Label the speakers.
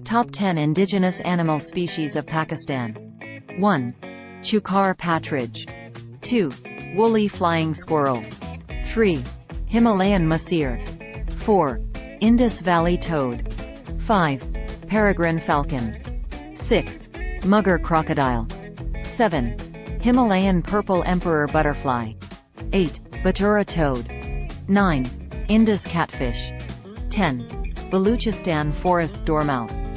Speaker 1: Top 10 indigenous animal species of Pakistan. 1. Chukar partridge. 2. Woolly flying squirrel. 3. Himalayan masir. 4. Indus Valley toad. 5. Peregrine falcon. 6. Mugger crocodile. 7. Himalayan purple emperor butterfly. 8. Batura toad. 9. Indus catfish. 10. Baluchistan forest dormouse.